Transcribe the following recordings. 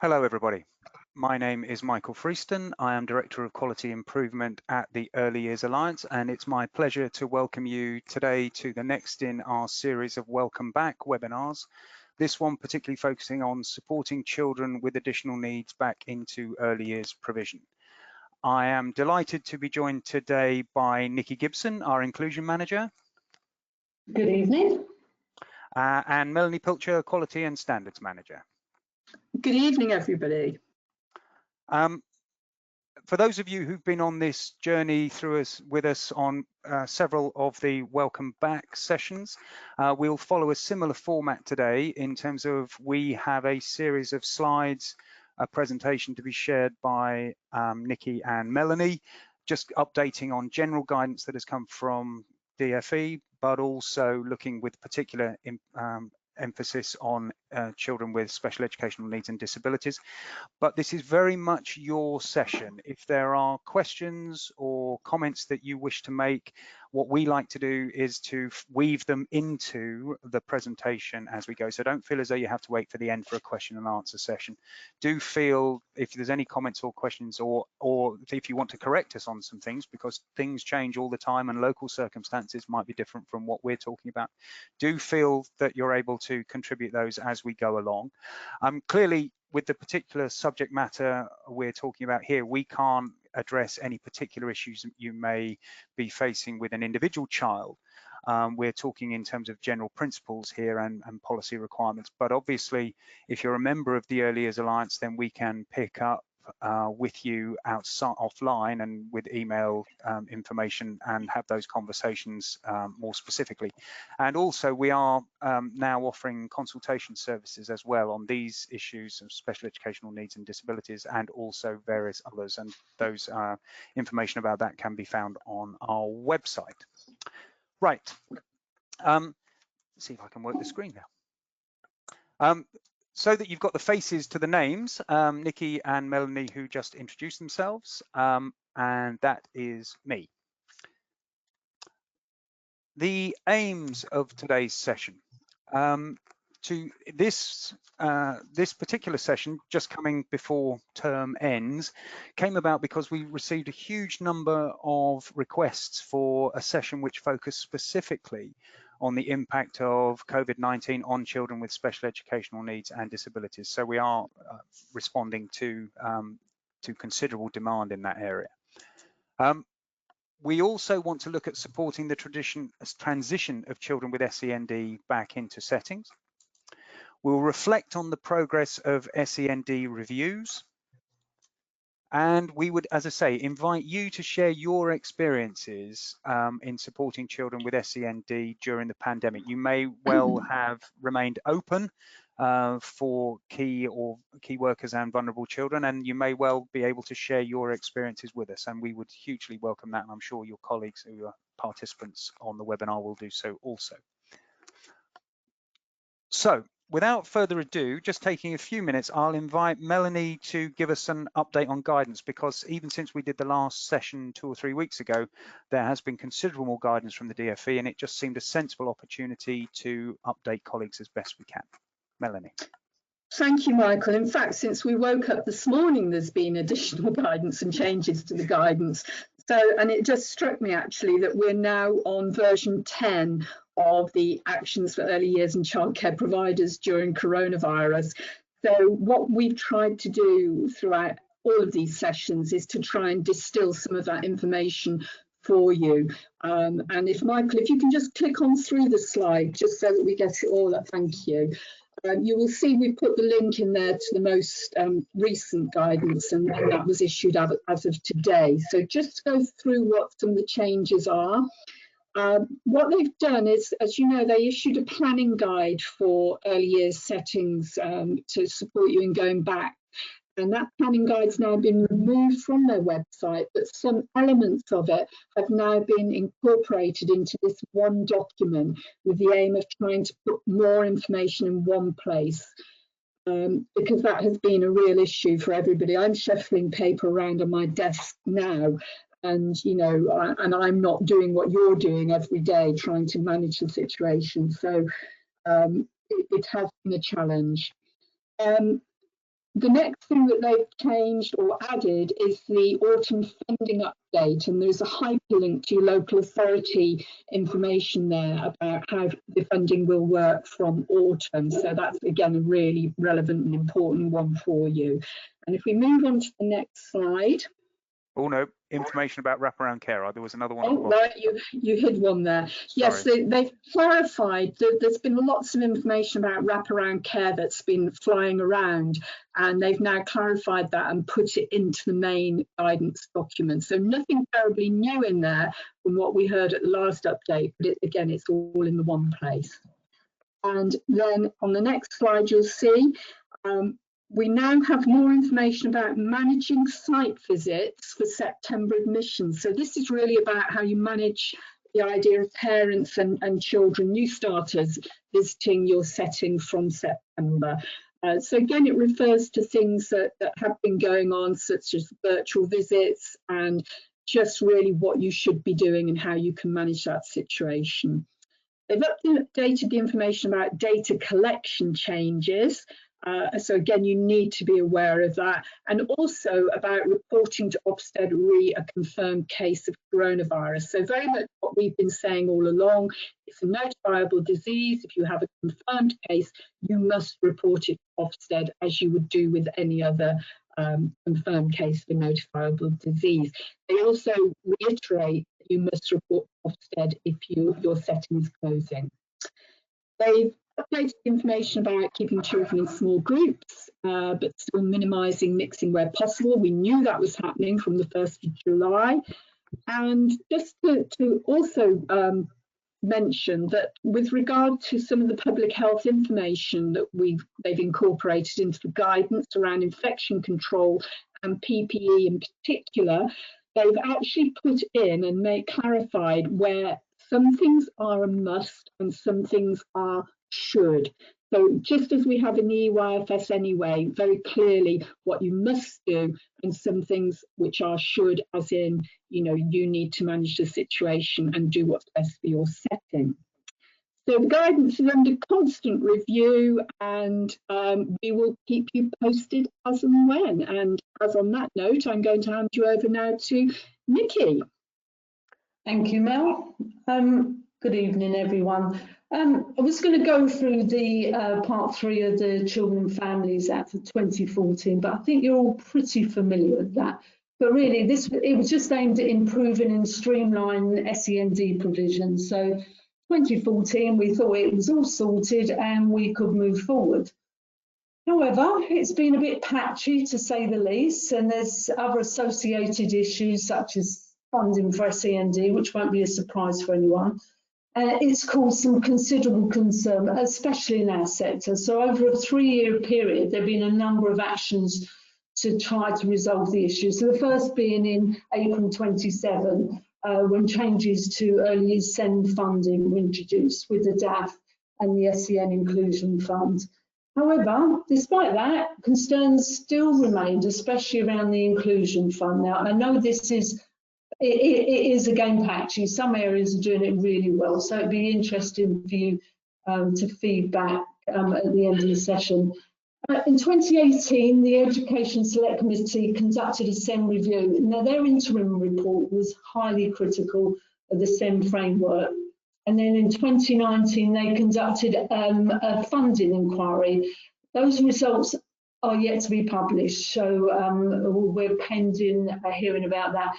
Hello everybody. My name is Michael Freeston. I am Director of Quality Improvement at the Early Years Alliance, and it's my pleasure to welcome you today to the next in our series of Welcome Back webinars. This one particularly focusing on supporting children with additional needs back into early years provision. I am delighted to be joined today by Nicola Gibson, our Inclusion Manager. Good evening. And Melanie Pilcher, Quality and Standards Manager. Good evening, everybody. For those of you who've been on this journey with us on several of the Welcome Back sessions, we'll follow a similar format today in terms of we have a series of slides, a presentation to be shared by Nikki and Melanie, just updating on general guidance that has come from DFE, but also looking with particular emphasis on children with special educational needs and disabilities. But this is very much your session. If there are questions or comments that you wish to make, what we like to do is to weave them into the presentation as we go. So don't feel as though you have to wait for the end for a question and answer session. Do feel if there's any comments or questions, or if you want to correct us on some things, because things change all the time and local circumstances might be different from what we're talking about, do feel that you're able to contribute those as we go along. Clearly, with the particular subject matter we're talking about here, we can't address any particular issues that you may be facing with an individual child. We're talking in terms of general principles here and policy requirements. But obviously, if you're a member of the Early Years Alliance, then we can pick up with you offline and with email information and have those conversations more specifically. And also we are now offering consultation services as well on these issues of special educational needs and disabilities, and also various others, and those information about that can be found on our website. Right, let's see if I can work the screen now. So that you've got the faces to the names, Nikki and Melanie, who just introduced themselves, and that is me. The aims of today's session. This particular session, just coming before term ends, came about because we received a huge number of requests for a session which focused specifically on the impact of COVID-19 on children with special educational needs and disabilities. So we are responding to considerable demand in that area. We also want to look at supporting the transition of children with SEND back into settings. We'll reflect on the progress of SEND reviews. And we would, as I say, invite you to share your experiences in supporting children with SEND during the pandemic. You may well have remained open for key workers and vulnerable children, and you may well be able to share your experiences with us, and we would hugely welcome that, and I'm sure your colleagues who are participants on the webinar will do so also. So, without further ado, just taking a few minutes, I'll invite Melanie to give us an update on guidance, because even since we did the last session 2 or 3 weeks ago, there has been considerable more guidance from the DFE, and it just seemed a sensible opportunity to update colleagues as best we can. Melanie. Thank you, Michael. In fact, since we woke up this morning, there's been additional guidance and changes to the guidance. So, and it just struck me actually that we're now on version 10 of the actions for early years and childcare providers during coronavirus. So what we've tried to do throughout all of these sessions is to try and distill some of that information for you. And if Michael, if you can just click on through the slide, just so that we get it all up, thank you. You will see we put the link in there to the most recent guidance, and that was issued as of today. So just to go through what some of the changes are. What they've done is, as you know, they issued a planning guide for early years settings to support you in going back. And that planning guide's now been removed from their website, but some elements of it have now been incorporated into this one document with the aim of trying to put more information in one place, because that has been a real issue for everybody. I'm shuffling paper around on my desk now, and you know, and I'm not doing what you're doing every day, trying to manage the situation. So it has been a challenge. The next thing that they've changed or added is the autumn funding update, and there's a hyperlink to your local authority information there about how the funding will work from autumn. So that's again a really relevant and important one for you. And if we move on to the next slide. Oh no, information about wraparound care. There was another one. Oh, right, you hid one there. Sorry. Yes, they've clarified that there's been lots of information about wraparound care that's been flying around, and they've now clarified that and put it into the main guidance document. So nothing terribly new in there from what we heard at the last update, but again, it's all in the one place. And then on the next slide, you'll see we now have more information about managing site visits for September admissions. So this is really about how you manage the idea of parents and children, new starters, visiting your setting from September. So again, it refers to things that have been going on, such as virtual visits, and just really what you should be doing and how you can manage that situation. They've updated the information about data collection changes. So again, you need to be aware of that, and also about reporting to Ofsted re a confirmed case of coronavirus. So very much what we've been saying all along, it's a notifiable disease. If you have a confirmed case, you must report it to Ofsted as you would do with any other confirmed case of a notifiable disease. They also reiterate that you must report to Ofsted if your setting is closing. They've updated information about keeping children in small groups, but still minimising mixing where possible. We knew that was happening from the 1st of July. And just to also mention that with regard to some of the public health information that they've incorporated into the guidance around infection control and PPE in particular, they've actually put in and clarified where some things are a must and some things are should. So just as we have in the EYFS anyway, very clearly what you must do and some things which are should, as in, you need to manage the situation and do what's best for your setting. So the guidance is under constant review, and we will keep you posted as and when. And as on that note, I'm going to hand you over now to Nikki. Thank you, Mel. Good evening, everyone. I was going to go through the part 3 of the Children and Families Act of 2014, but I think you're all pretty familiar with that. But really, it was just aimed at improving and streamlining SEND provisions. So 2014, we thought it was all sorted and we could move forward. However, it's been a bit patchy, to say the least, and there's other associated issues such as funding for SEND, which won't be a surprise for anyone. It's caused some considerable concern, especially in our sector. So over a 3-year period, there have been a number of actions to try to resolve the issue. So the first being in April 27, when changes to early years SEND funding were introduced with the DAF and the SEN Inclusion Fund. However, despite that, concerns still remained, especially around the Inclusion Fund. Now, I know this is it is again patchy. Some areas are doing it really well, so it'd be interesting for you to feedback at the end of the session. In 2018, the Education Select Committee conducted a SEN review. Now, their interim report was highly critical of the SEN framework. And then in 2019, they conducted a funding inquiry. Those results are yet to be published, so we're pending hearing about that.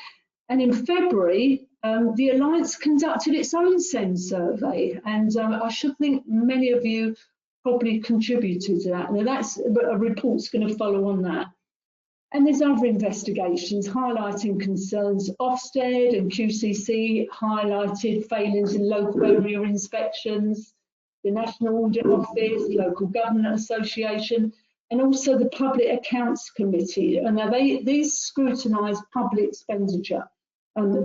And in February, the Alliance conducted its own SEN survey, and I should think many of you probably contributed to that. Now that's a report's going to follow on that. And there's other investigations highlighting concerns. Ofsted and QCC highlighted failings in local area inspections, the National Audit Office, Local Government Association, and also the Public Accounts Committee. And now these scrutinise public expenditure.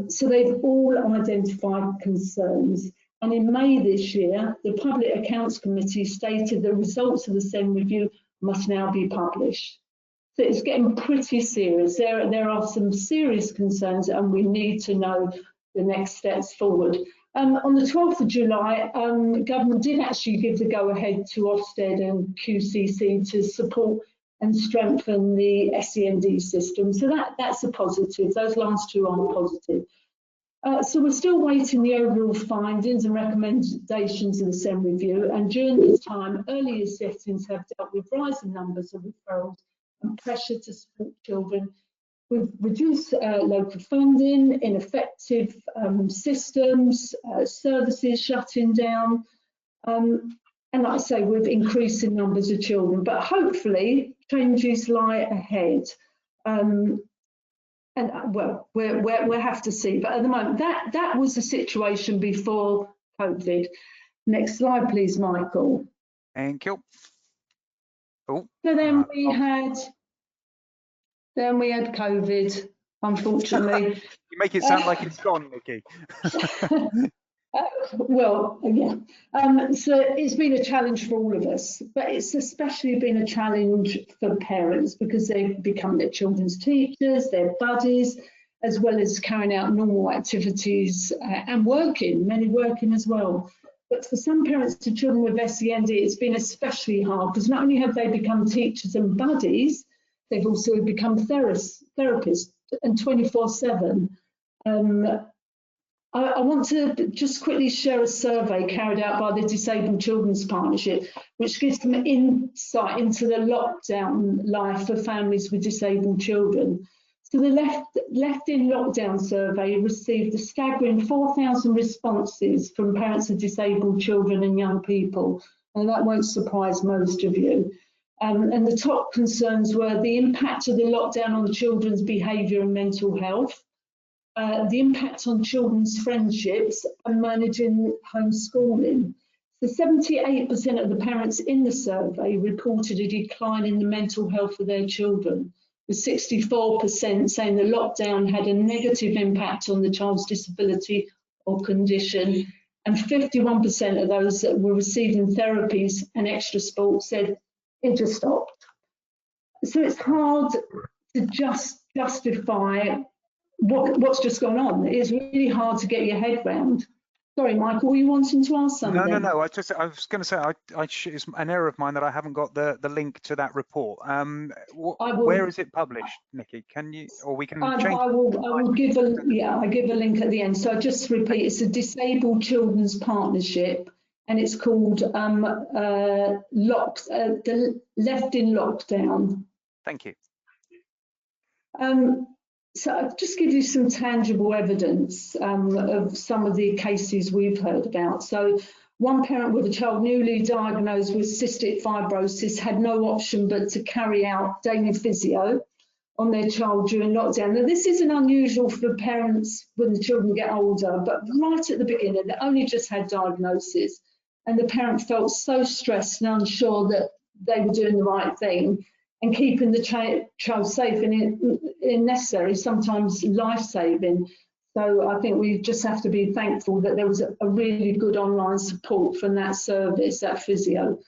So they've all identified concerns. And in May this year, the Public Accounts Committee stated the results of the SEN review must now be published. So it's getting pretty serious. There are some serious concerns, and we need to know the next steps forward. On the 12th of July, government did actually give the go-ahead to Ofsted and QCC to support and strengthen the SEND system. So that's a positive. Those last two aren't positive. So we're still waiting the overall findings and recommendations of the SEND review, and during this time, early years settings have dealt with rising numbers of referrals and pressure to support children with reduced local funding, ineffective systems, services shutting down, and like I say, with increasing numbers of children. But hopefully, changes lie ahead. And well, we'll have to see. But at the moment, that was the situation before COVID. Next slide, please, Michael. Thank you. Oh, So then we had COVID, unfortunately. you make it sound like it's gone, Nikki. Well, yeah. So it's been a challenge for all of us, but it's especially been a challenge for parents because they've become their children's teachers, their buddies, as well as carrying out normal activities and working, many working as well. But for some parents to children with SEND, it's been especially hard because not only have they become teachers and buddies, they've also become therapists and 24/7. I want to just quickly share a survey carried out by the Disabled Children's Partnership, which gives them insight into the lockdown life for families with disabled children. So the Left in Lockdown survey received a staggering 4,000 responses from parents of disabled children and young people, and that won't surprise most of you. And the top concerns were the impact of the lockdown on children's behaviour and mental health, the impact on children's friendships and managing homeschooling. So 78% of the parents in the survey reported a decline in the mental health of their children, with 64% saying the lockdown had a negative impact on the child's disability or condition, and 51% of those that were receiving therapies and extra support said it just stopped. So it's hard to just justify what's just gone on. It's really hard to get your head round. Sorry, Michael, were you wanting to ask something? No. I was going to say, it's an error of mine that I haven't got the link to that report. Where is it published, Nikki? Can you, or we can change? I will give a link at the end. So I just repeat, it's a Disabled Children's Partnership, and it's called the Left in Lockdown. Thank you. So I'll just give you some tangible evidence of some of the cases we've heard about. So one parent with a child newly diagnosed with cystic fibrosis had no option but to carry out daily physio on their child during lockdown. Now, this isn't unusual for parents when the children get older, but right at the beginning, they only just had diagnosis, and the parent felt so stressed and unsure that they were doing the right thing and keeping the child safe and necessary, sometimes life-saving. So I think we just have to be thankful that there was a really good online support from that service, that physio.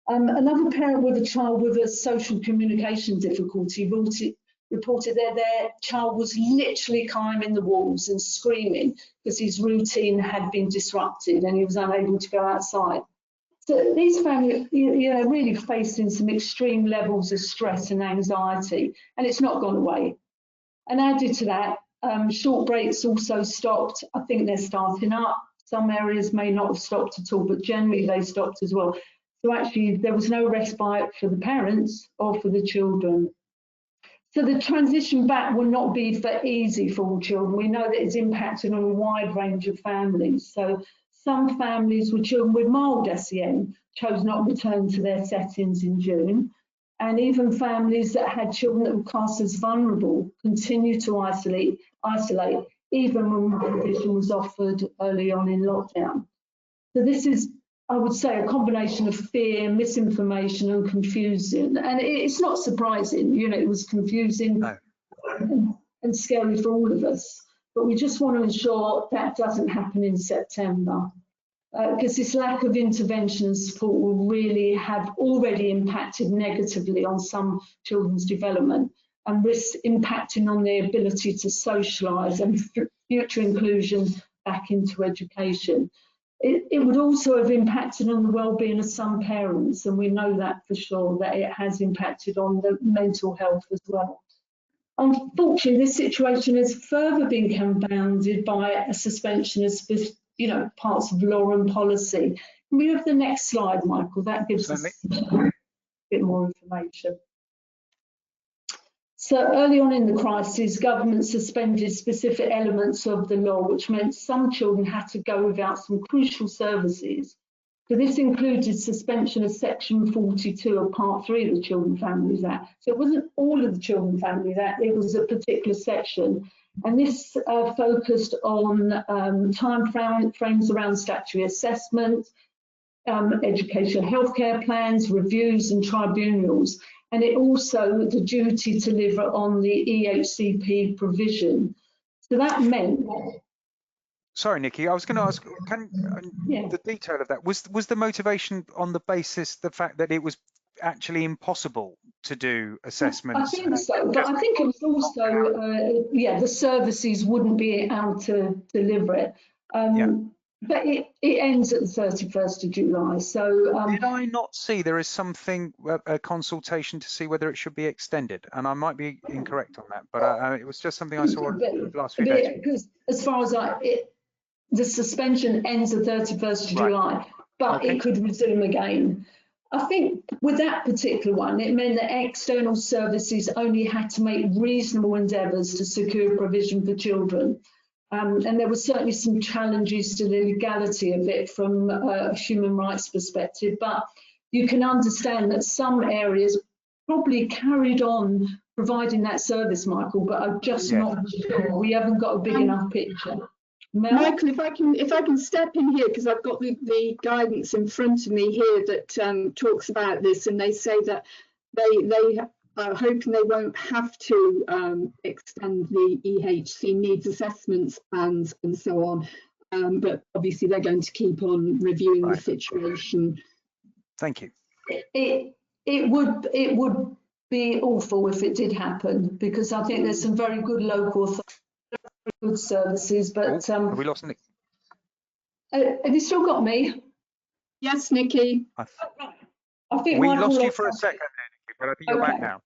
Another parent with a child with a social communication difficulty reported that their child was literally climbing the walls and screaming because his routine had been disrupted and he was unable to go outside. So these families, are really facing some extreme levels of stress and anxiety, and it's not gone away. And added to that, short breaks also stopped. I think they're starting up. Some areas may not have stopped at all, but generally they stopped as well. So actually there was no respite for the parents or for the children. So the transition back will not be easy for all children. We know that it's impacted on a wide range of families. So some families with children with mild SEN chose not to return to their settings in June. And even families that had children that were classed as vulnerable continue to isolate even when the condition was offered early on in lockdown. So this is, I would say, a combination of fear, misinformation and confusion. And it's not surprising, it was confusing and scary for all of us. But we just want to ensure that doesn't happen in September. Because this lack of intervention and support will really have already impacted negatively on some children's development and risks impacting on their ability to socialise and future inclusion back into education. It would also have impacted on the well-being of some parents, and we know that for sure, that it has impacted on the mental health as well. Unfortunately, this situation has further been compounded by a suspension of parts of law and policy. Can we have the next slide, Michael? That gives us a bit more information. So early on in the crisis, government suspended specific elements of the law, which meant some children had to go without some crucial services. So this included suspension of Section 42 of Part 3 of the Children Families Act. So it wasn't all of the Children Families Act, it was a particular section. And this focused on time frames around statutory assessment, educational healthcare plans, reviews and tribunals. And it also the duty to deliver on the EHCP provision. So that meant. Sorry, Nikki, I was going to ask, the detail of that, was the motivation on the basis the fact that it was actually impossible to do assessments? I think so, but I think it was also, the services wouldn't be able to deliver it. But it ends at the 31st of July. So did I not see there is something, a consultation to see whether it should be extended? And I might be incorrect on that, but it was just something I saw last few days. Because as far as the suspension ends the 31st of July, but it could resume again. I think with that particular one, it meant that external services only had to make reasonable endeavours to secure provision for children. And there were certainly some challenges to the legality of it from a human rights perspective, but you can understand that some areas probably carried on providing that service, Michael, but I'm just not sure. We haven't got a big enough picture. Mel? Michael, if I can step in here, because I've got the guidance in front of me here that talks about this, and they say that they are hoping they won't have to extend the EHC needs assessments plans and so on, but obviously they're going to keep on reviewing the situation. Thank you. It would be awful if it did happen, because I think there's some very good local good services, but have we lost Nick? Have you still got me? Yes, Nikki. I think we lost you for a second there, Nikki, but I think you're back now.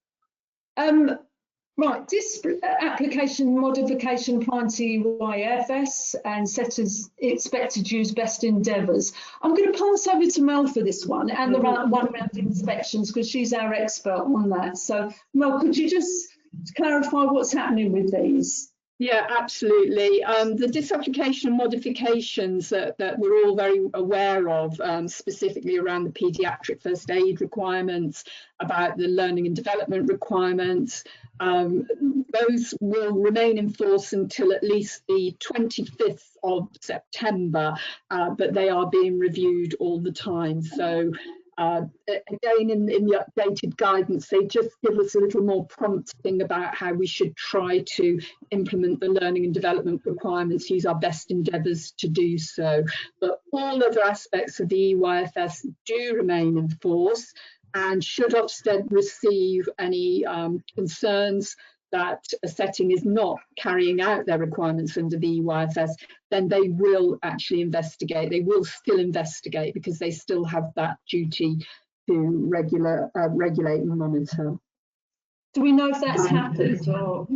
Right, this application modification applying to EYFS and set as expected to use best endeavours. I'm going to pass over to Mel for this one and the one around inspections, because she's our expert on that. So Mel, could you just clarify what's happening with these? Yeah, absolutely. The disapplication and modifications that we're all very aware of, specifically around the paediatric first aid requirements, about the learning and development requirements, those will remain in force until at least the 25th of September, but they are being reviewed all the time. So again, in the updated guidance, they just give us a little more prompting about how we should try to implement the learning and development requirements, use our best endeavours to do so. But all other aspects of the EYFS do remain in force, and should Ofsted receive any concerns that a setting is not carrying out their requirements under the EYFS, then they will actually investigate. They will still investigate, because they still have that duty to regulate and monitor. Do we know if that's happened or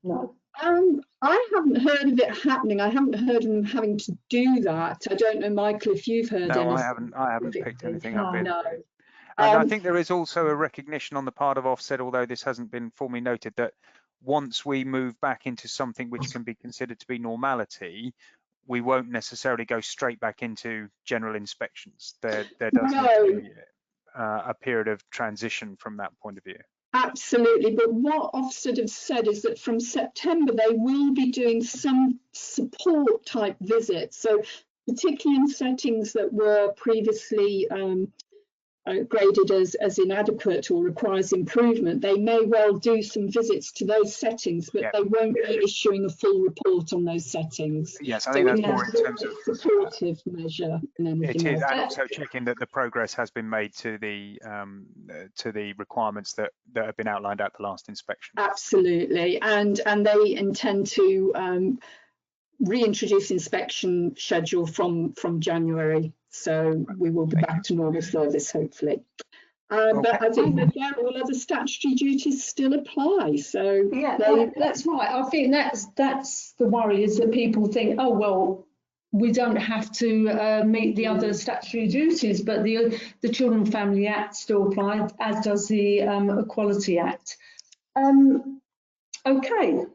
no? I haven't heard of it happening. I haven't heard of them having to do that. I don't know, Michael, if you've heard anything. No, I haven't picked anything up. No. And I think there is also a recognition on the part of Ofsted, although this hasn't been formally noted, that once we move back into something which can be considered to be normality, we won't necessarily go straight back into general inspections. There does need to be a period of transition from that point of view. Absolutely, but what Ofsted have said is that from September they will be doing some support type visits. So particularly in settings that were previously graded as inadequate or requires improvement, they may well do some visits to those settings, but they won't be issuing a full report on those settings. Yes, I think that's more in terms of supportive measure than anything else. And also checking that the progress has been made to the requirements that have been outlined at the last inspection. Absolutely, and they intend to reintroduce inspection schedule from January. So we will be back to normal service, hopefully. But I think that all other statutory duties still apply. So yeah, that's right. I think that's the worry, is that people think, oh well, we don't have to meet the other statutory duties, but the Children and Family Act still applies, as does the Equality Act. Okay,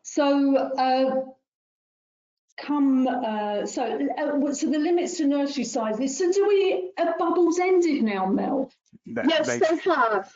so so the limits to nursery sizes. So do we have bubbles ended now, Mel? Yes, they have.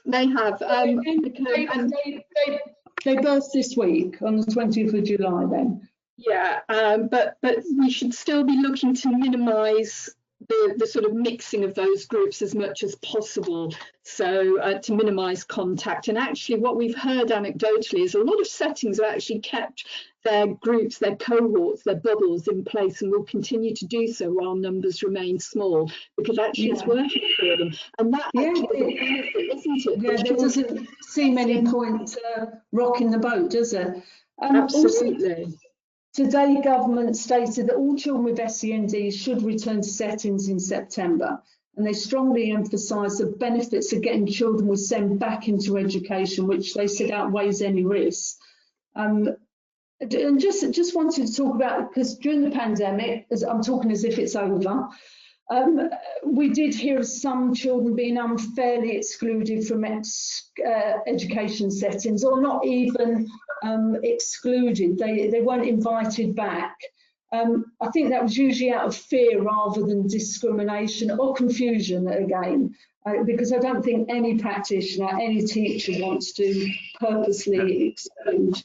They burst this week on the 20th of July then. Yeah, but we should still be looking to minimise the sort of mixing of those groups as much as possible, so to minimise contact. And actually what we've heard anecdotally is a lot of settings have actually kept their groups, their cohorts, their bubbles in place, and will continue to do so while numbers remain small, because actually it's working for them. And that actually is a benefit, isn't it? Yeah, there doesn't seem any point rocking the boat, does there? Absolutely. Also, today, government stated that all children with SEND should return to settings in September, and they strongly emphasised the benefits of getting children with SEND back into education, which they said outweighs any risk. And just wanted to talk about, because during the pandemic, as I'm talking as if it's over, we did hear of some children being unfairly excluded from education settings, or not even excluded. They weren't invited back. I think that was usually out of fear rather than discrimination or confusion again, because I don't think any practitioner, any teacher wants to purposely exclude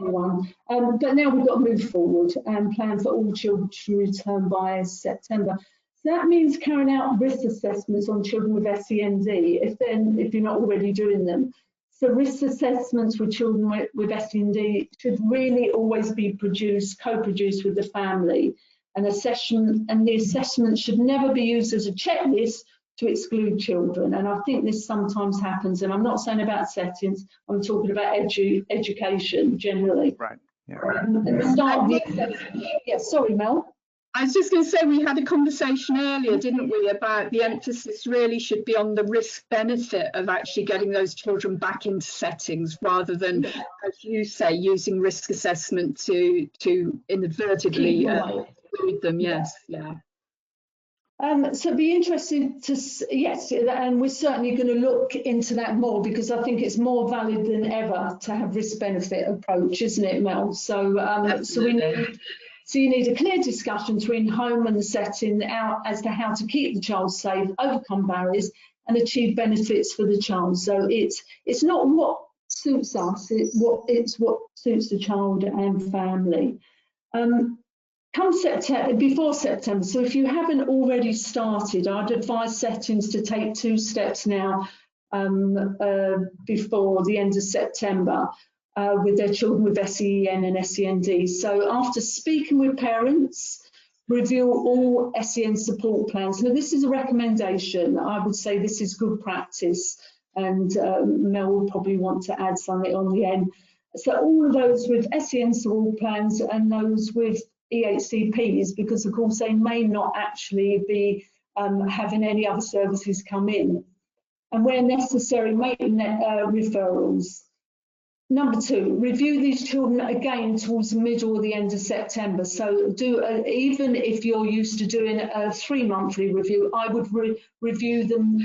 anyone. But now we've got to move forward and plan for all children to return by September. So that means carrying out risk assessments on children with SEND, if you're not already doing them. So risk assessments with children with SEND should really always be co-produced with the family. And the assessment should never be used as a checklist to exclude children. And I think this sometimes happens. And I'm not saying about settings, I'm talking about education generally. Right. Yeah. At the start of the assessment. Yeah, sorry, Mel. I was just going to say, we had a conversation earlier, didn't we, about the emphasis really should be on the risk benefit of actually getting those children back into settings, rather than, as you say, using risk assessment to inadvertently exclude them. Yes, yeah. So it'd be interesting to, yes, and we're certainly going to look into that more, because I think it's more valid than ever to have risk benefit approach, isn't it, Mel? So, so you need a clear discussion between home and the setting as to how to keep the child safe, overcome barriers, and achieve benefits for the child. So it's not what suits us, it's what suits the child and family. Come September, before September, so if you haven't already started, I'd advise settings to take 2 steps now before the end of September with their children with SEN and SEND. So after speaking with parents, review all SEN support plans. Now this is a recommendation. I would say this is good practice, and Mel will probably want to add something on the end. So all of those with SEN support plans and those with EHCPs, because of course they may not actually be having any other services come in, and where necessary make referrals. Number 2, review these children again towards the middle or the end of September. So do even if you're used to doing a 3 monthly review, I would review them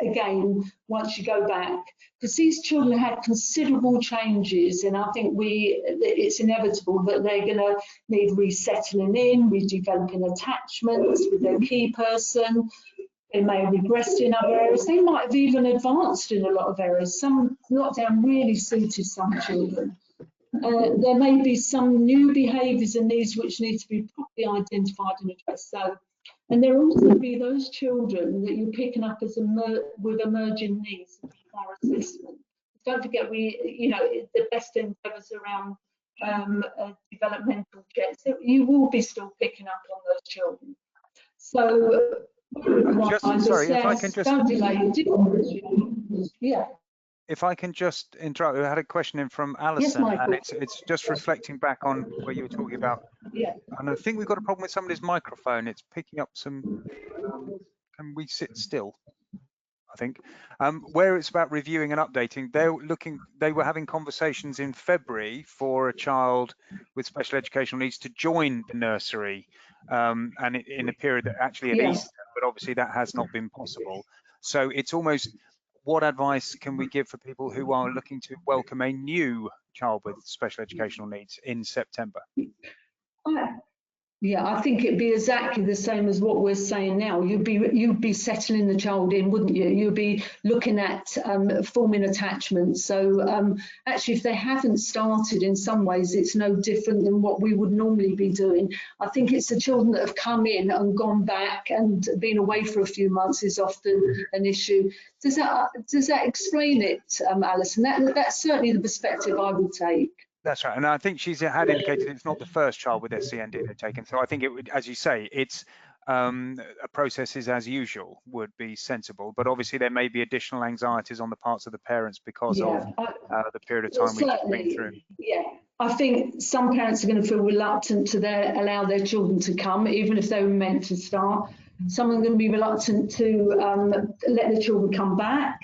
again once you go back, because these children had considerable changes, and I think it's inevitable that they're going to need resettling in, redeveloping attachments with their key person. They may have regressed in other areas. They might have even advanced in a lot of areas. Some lockdown really suited some children. There may be some new behaviours and needs which need to be properly identified and addressed. So, and there will also be those children that you're picking up as with emerging needs and require assessment. Don't forget, the best endeavours around developmental checks. So you will be still picking up on those children. So. Sorry, if I can just... Don't delay. Yeah. if I can just interrupt, I had a question in from Yes, Alison, and Michael. it's just reflecting back on where you were talking about, Yeah. and I think we've got a problem with somebody's microphone. It's picking up some. Can we sit still? I think, where it's about reviewing and updating, they were having conversations in February for a child with special educational needs to join the nursery, and in a period that actually at Yeah. Easter, but obviously that has not been possible. So it's almost, what advice can we give for people who are looking to welcome a new child with special educational needs in September? Yeah, I think it'd be exactly the same as what we're saying now. You'd be settling the child in, wouldn't you? You'd be looking at forming attachments. So actually, if they haven't started, in some ways, it's no different than what we would normally be doing. I think it's the children that have come in and gone back and been away for a few months is often an issue. Does that explain it, Alison? That's certainly the perspective I would take. That's right, and I think she's had indicated it's not the first child with SEND they've taken. So I think it would, as you say, it's a process is as usual would be sensible. But obviously there may be additional anxieties on the parts of the parents because of the period of time we've just been through. Yeah, I think some parents are going to feel reluctant to allow their children to come, even if they were meant to start. Some are going to be reluctant to let the children come back.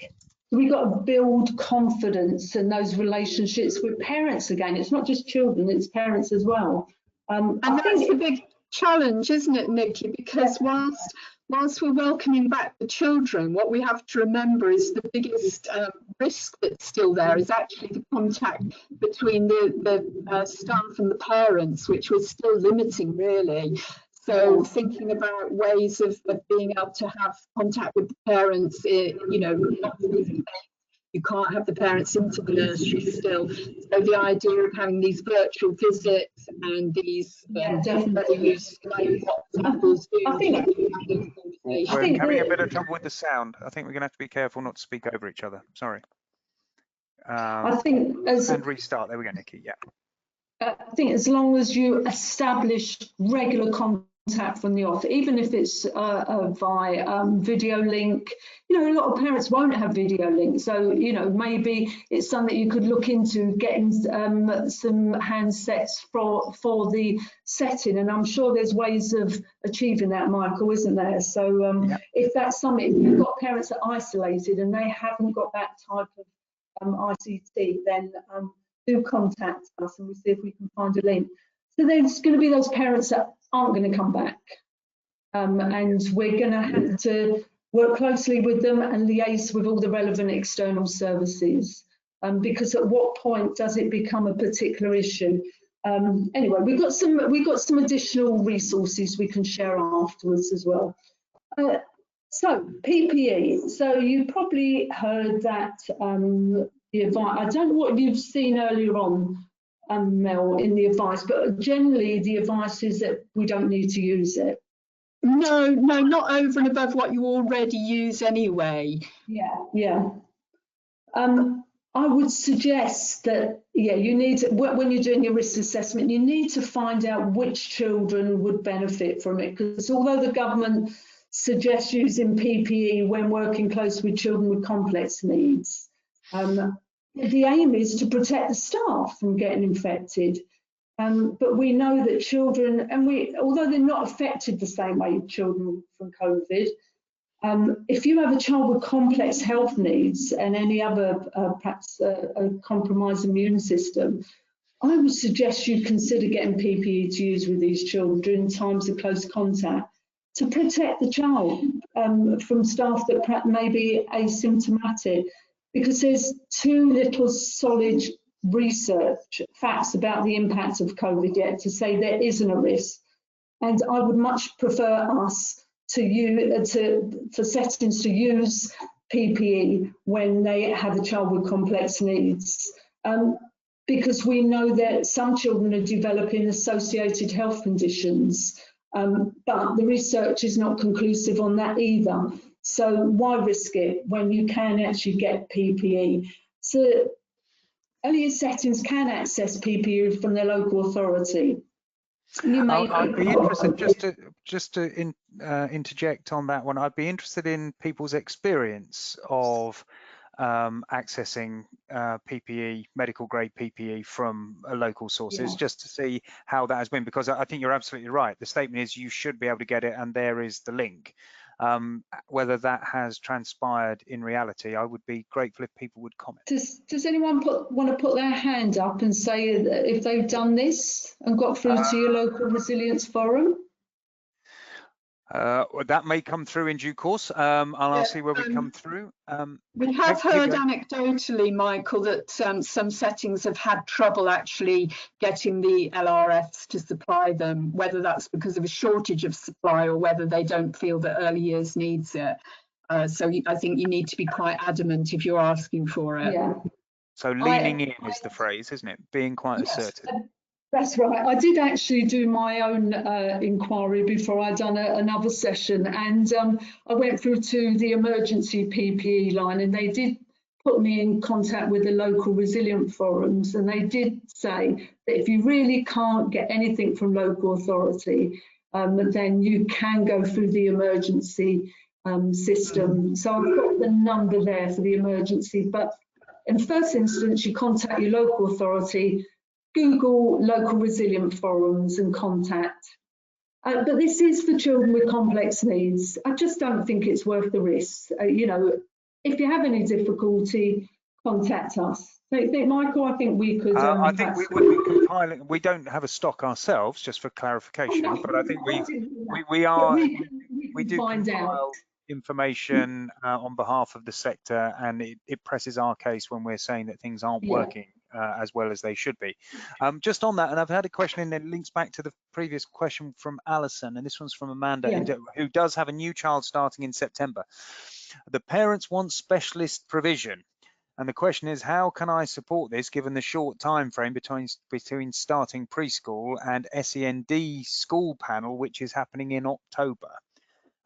We've got to build confidence in those relationships with parents again. It's not just children, it's parents as well. And that's the big challenge, isn't it, Nikki? Because whilst we're welcoming back the children, what we have to remember is the biggest risk that's still there is actually the contact between the staff and the parents, which we're still limiting, really. So thinking about ways of being able to have contact with the parents, not you can't have the parents into the nursery still. So the idea of having these virtual visits and these definitely use WhatsApp or Zoom. We're having a bit of trouble with the sound. I think we're going to have to be careful not to speak over each other. Sorry. I think and restart. There we go, Nikki. Yeah. I think as long as you establish regular contact from the off, even if it's via video link, a lot of parents won't have video links. So, maybe it's something you could look into getting some handsets for the setting. And I'm sure there's ways of achieving that, Michael, isn't there? So if that's something, if you've got parents that are isolated and they haven't got that type of ICT, then do contact us and we'll see if we can find a link. So there's going to be those parents that aren't going to come back, and we're going to have to work closely with them and liaise with all the relevant external services, because at what point does it become a particular issue? Anyway, we've got some additional resources we can share afterwards as well. So PPE. So you probably heard that the advice. I don't know what you've seen earlier on, Mel, in the advice, but generally the advice is that we don't need to use it. No, not over and above what you already use anyway. Yeah. I would suggest that, you need to, when you're doing your risk assessment, you need to find out which children would benefit from it, because although the government suggests using PPE when working closely with children with complex needs, the aim is to protect the staff from getting infected. But we know that children, although they're not affected the same way children from COVID, if you have a child with complex health needs and any other perhaps a compromised immune system, I would suggest you consider getting PPE to use with these children during times of close contact to protect the child from staff that perhaps may be asymptomatic, because there's too little solid research facts about the impact of COVID yet to say there isn't a risk. And I would much prefer us for settings to use PPE when they have a child with complex needs, because we know that some children are developing associated health conditions, but the research is not conclusive on that either. So why risk it when you can actually get PPE? So earlier settings can access PPE from their local authority. I'd be interested just to interject on that one. I'd be interested in people's experience of accessing PPE, medical grade PPE from local sources, just to see how that has been, because I think you're absolutely right. The statement is you should be able to get it, and there is the link. Whether that has transpired in reality, I would be grateful if people would comment. Does anyone want to put their hand up and say if they've done this and got through to your local resilience forum? That may come through in due course, and I'll see where we come through. We have heard anecdotally, Michael, that some settings have had trouble actually getting the LRFs to supply them, whether that's because of a shortage of supply or whether they don't feel that early years needs it. So I think you need to be quite adamant if you're asking for it. Yeah. So leaning in is the phrase, isn't it? Being quite assertive. That's right. I did actually do my own inquiry before I'd done another session, and I went through to the emergency PPE line, and they did put me in contact with the local resilient forums, and they did say that if you really can't get anything from local authority, then you can go through the emergency system. So I've got the number there for the emergency, but in the first instance, you contact your local authority, Google local resilient forums and contact. But this is for children with complex needs. I just don't think it's worth the risk. You know, if you have any difficulty, contact us. Michael, I think we could. I think we would be compiling. We don't have a stock ourselves, just for clarification, but I think we do compile information on behalf of the sector, and it presses our case when we're saying that things aren't working as well as they should be. Just on that, and I've had a question in that links back to the previous question from Alison, and this one's from Amanda, who does have a new child starting in September. The parents want specialist provision, and the question is, how can I support this given the short time frame between starting preschool and SEND school panel, which is happening in October?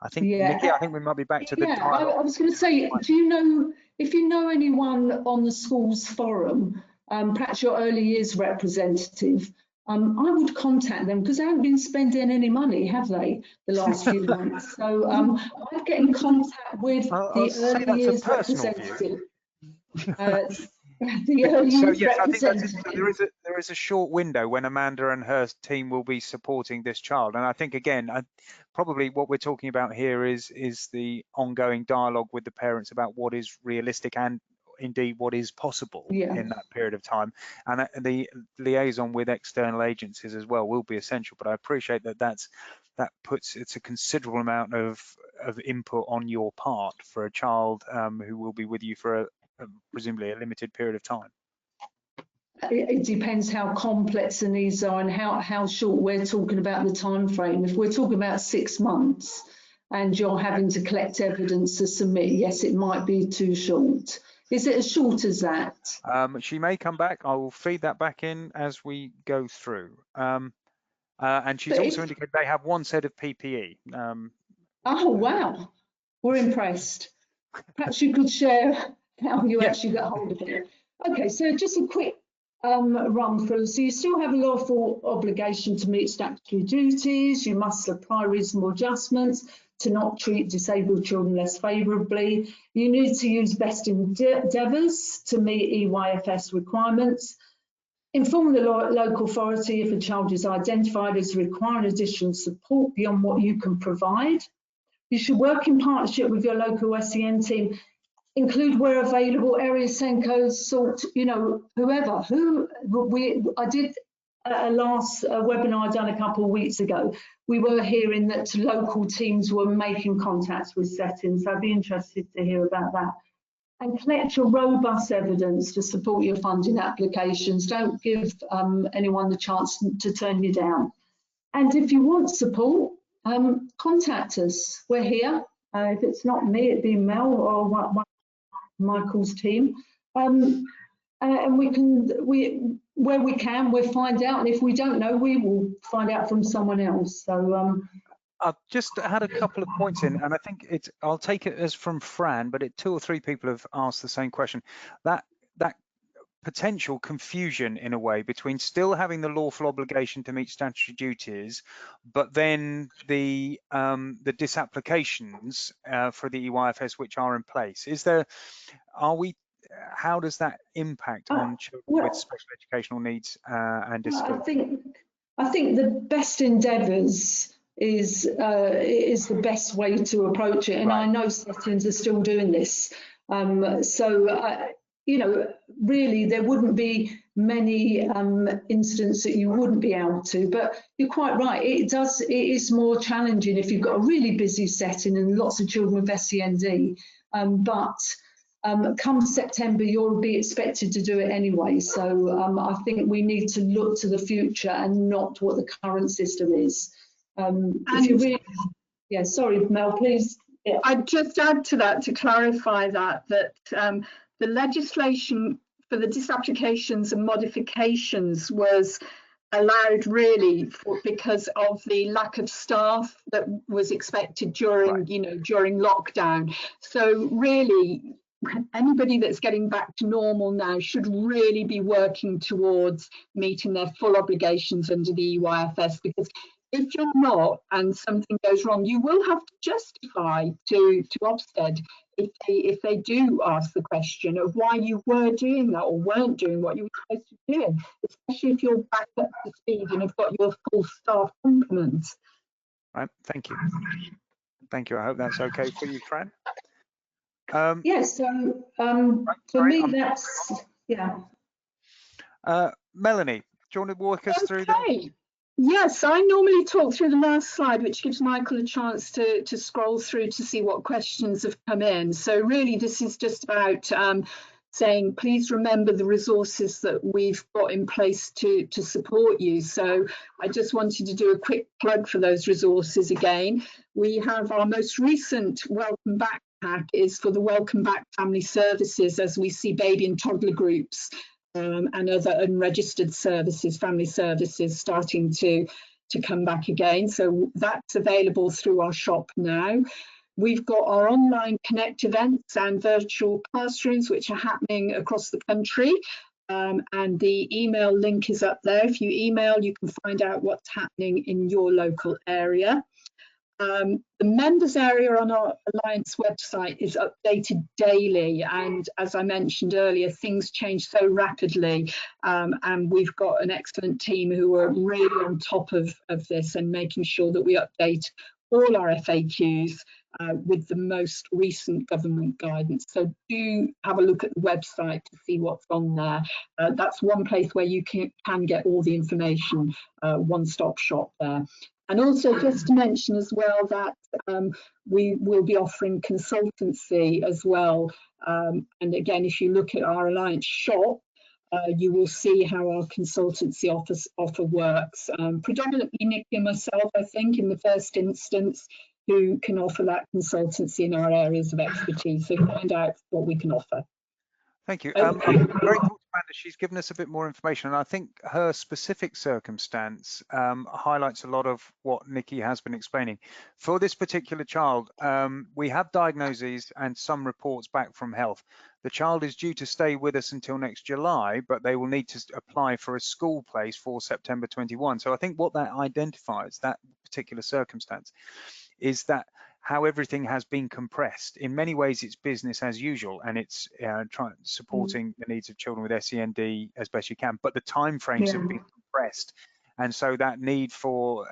I think, Nikki, I think we might be back to the dialogue. I was going to say, do you know, if you know anyone on the schools forum, perhaps your early years representative, I would contact them, because they haven't been spending any money, have they, the last few months? So I'd get in contact with the early years representative. So yes, I think there is a short window when Amanda and her team will be supporting this child, and I think again, probably what we're talking about here is the ongoing dialogue with the parents about what is realistic and indeed what is possible in that period of time, and the liaison with external agencies as well will be essential. But I appreciate that it's a considerable amount of input on your part for a child who will be with you for presumably a limited period of time. It depends how complex the needs are and how short we're talking about the time frame. If we're talking about 6 months and you're having to collect evidence to submit, yes, it might be too short. Is it as short as that? She may come back. I will feed that back in as we go through. And she's also indicated they have one set of PPE. Oh, wow. We're impressed. Perhaps you could share how you actually got hold of it. Okay, so just a quick run through. So you still have a lawful obligation to meet statutory duties. You must supply reasonable adjustments to not treat disabled children less favourably. You need to use best endeavours to meet EYFS requirements. Inform the local authority if a child is identified as requiring additional support beyond what you can provide. You should work in partnership with your local SEN team. Include where available area Senkos, sort, you know, whoever. I did a last webinar done a couple of weeks ago. We were hearing that local teams were making contacts with settings. So I'd be interested to hear about that. And collect your robust evidence to support your funding applications. Don't give anyone the chance to turn you down. And if you want support, contact us. We're here. If it's not me, it'd be Mel or one Michael's team, and where we can, we'll find out, and if we don't know, we will find out from someone else. So I've just had a couple of points in, and I think I'll take it as from Fran, but 2 or 3 people have asked the same question. That potential confusion in a way between still having the lawful obligation to meet statutory duties, but then the disapplications for the EYFS which are in place. Are we how does that impact on children Well, with special educational needs and I disabilities? think the best endeavours is the best way to approach it, and Right. I know settings are still doing this. You know, really, there wouldn't be many incidents that you wouldn't be able to. But you're quite right. It is more challenging if you've got a really busy setting and lots of children with SEND. Come September, you'll be expected to do it anyway. So I think we need to look to the future and not what the current system is. If you really, yeah, sorry, Mel, please. Yeah. I'd just add to that to clarify that the legislation for the disapplications and modifications was allowed really because of the lack of staff that was expected during, you know, during lockdown. So really, anybody that's getting back to normal now should really be working towards meeting their full obligations under the EYFS, because if you're not and something goes wrong, you will have to justify to Ofsted if they do ask the question of why you were doing that or weren't doing what you were supposed to be doing, especially if you're back up to speed and have got your full staff complement. Right, thank you. Thank you. I hope that's okay for you, Fran. Yes, so for me, that's, yeah. Melanie, do you want to walk us through that? Yes, I normally talk through the last slide, which gives Michael a chance to scroll through to see what questions have come in. So really, this is just about saying, please remember the resources that we've got in place to support you. So I just wanted to do a quick plug for those resources again. We have our most recent Welcome Back pack is for the Welcome Back Family Services, as we see baby and toddler groups and other unregistered services, family services, starting to come back again. So that's available through our shop now. We've got our online Connect events and virtual classrooms, which are happening across the country. And the email link is up there. If you email, you can find out what's happening in your local area. The members area on our Alliance website is updated daily, and as I mentioned earlier, things change so rapidly, and we've got an excellent team who are really on top of this and making sure that we update all our FAQs with the most recent government guidance. So do have a look at the website to see what's on there. That's one place where you can get all the information, one-stop shop there. And also just to mention as well that we will be offering consultancy as well. And again, if you look at our Alliance shop, you will see how our consultancy offer works. Predominantly Nikki and myself, I think, in the first instance, who can offer that consultancy in our areas of expertise. So find out what we can offer. Thank you. I'm grateful to Amanda. She's given us a bit more information, and I think her specific circumstance highlights a lot of what Nikki has been explaining. For this particular child, we have diagnoses and some reports back from health. The child is due to stay with us until next July, but they will need to apply for a school place for September 21. So I think what that identifies, that particular circumstance, is that how everything has been compressed. In many ways, it's business as usual, and it's supporting the needs of children with SEND as best you can. But the timeframes have been compressed, and so that need for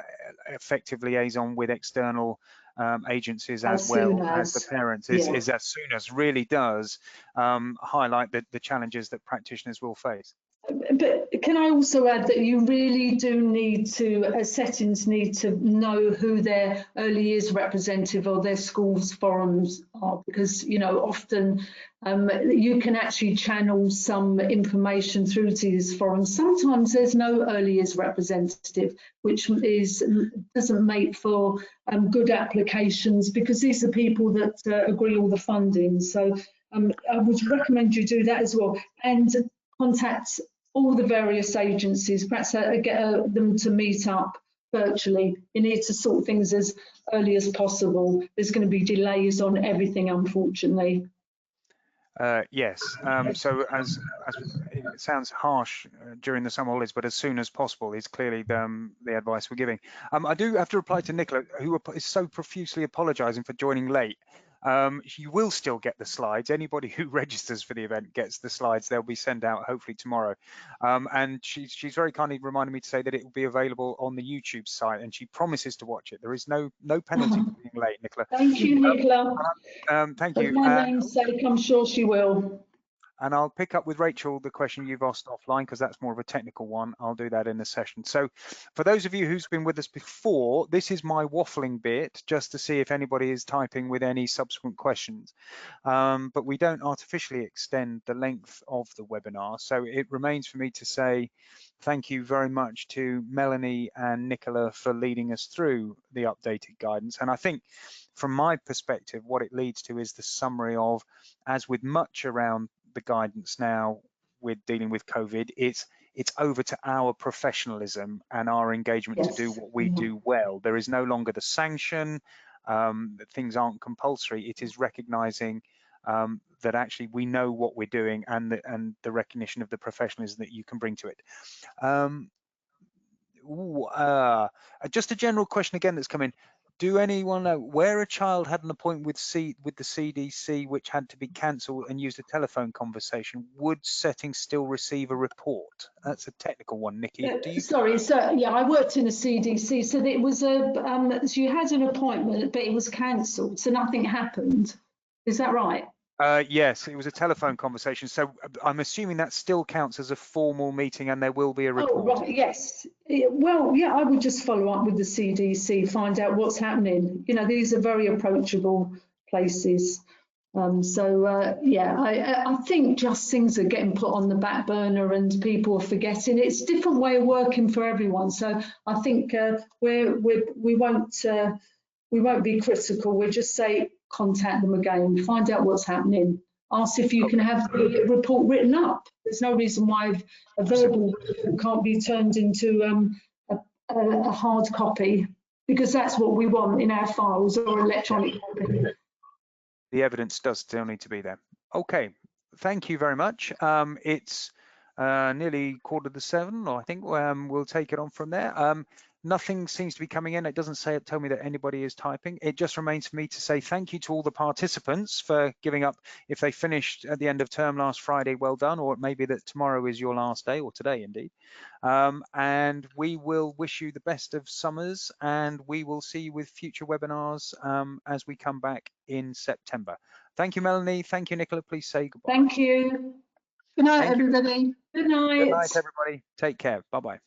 effective liaison with external agencies as well as the parents is as soon as really does highlight the challenges that practitioners will face. But can I also add that you really do need to, settings need to know who their early years representative or their schools forums are, because, you know, often you can actually channel some information through to these forums. Sometimes there's no early years representative, which doesn't make for good applications, because these are people that agree all the funding. So I would recommend you do that as well, and contact all the various agencies, perhaps get them to meet up virtually. You need to sort things as early as possible. There's going to be delays on everything, unfortunately. Yes, so as it sounds harsh during the summer holidays, but as soon as possible is clearly the advice we're giving. I do have to reply to Nicola, who is so profusely apologising for joining late. You will still get the slides. Anybody who registers for the event gets the slides. They'll be sent out hopefully tomorrow. And she's very kindly reminded me to say that it will be available on the YouTube site, and she promises to watch it. There is no penalty for being late, Nicola. Thank you, Nicola. Thank For you. my namesake, I'm sure she will. And I'll pick up with Rachel the question you've asked offline, because that's more of a technical one. I'll do that in the session. So for those of you who's been with us before, this is my waffling bit, just to see if anybody is typing with any subsequent questions. But we don't artificially extend the length of the webinar. So it remains for me to say thank you very much to Melanie and Nicola for leading us through the updated guidance. And I think from my perspective, what it leads to is the summary of, as with much around the guidance now with dealing with COVID, it's over to our professionalism and our engagement to do what we do well. There is no longer the sanction, that things aren't compulsory. It is recognizing that actually we know what we're doing, and the recognition of the professionalism that you can bring to it. Just a general question again that's come in. Do anyone know where a child had an appointment with the CDC which had to be cancelled and used a telephone conversation? Would settings still receive a report? That's a technical one, Nikki. Do you? Sorry, so yeah, I worked in a CDC, so it was so you had an appointment, but it was cancelled, so nothing happened. Is that right? Yes, it was a telephone conversation. So I'm assuming that still counts as a formal meeting, and there will be a report. Oh, right, yes. Well, yeah, I would just follow up with the CDC, find out what's happening. You know, these are very approachable places. Yeah, I think just things are getting put on the back burner and people are forgetting. It's a different way of working for everyone. So I think we won't be critical. We'll just say contact them again, find out what's happening. Ask if you can have the report written up. There's no reason why a verbal report can't be turned into a hard copy, because that's what we want in our files, or electronic copy. The evidence does still need to be there. Okay, thank you very much. It's nearly 7:15, or I think we'll take it on from there. Nothing seems to be coming in. It doesn't tell me that anybody is typing. It just remains for me to say thank you to all the participants for giving up. If they finished at the end of term last Friday, well done, or it may be that tomorrow is your last day, or today indeed. And we will wish you the best of summers, and we will see you with future webinars as we come back in September. Thank you, Melanie. Thank you, Nicola. Please say goodbye. Thank you. Good night, everybody. Good night. Good night, everybody. Take care. Bye-bye.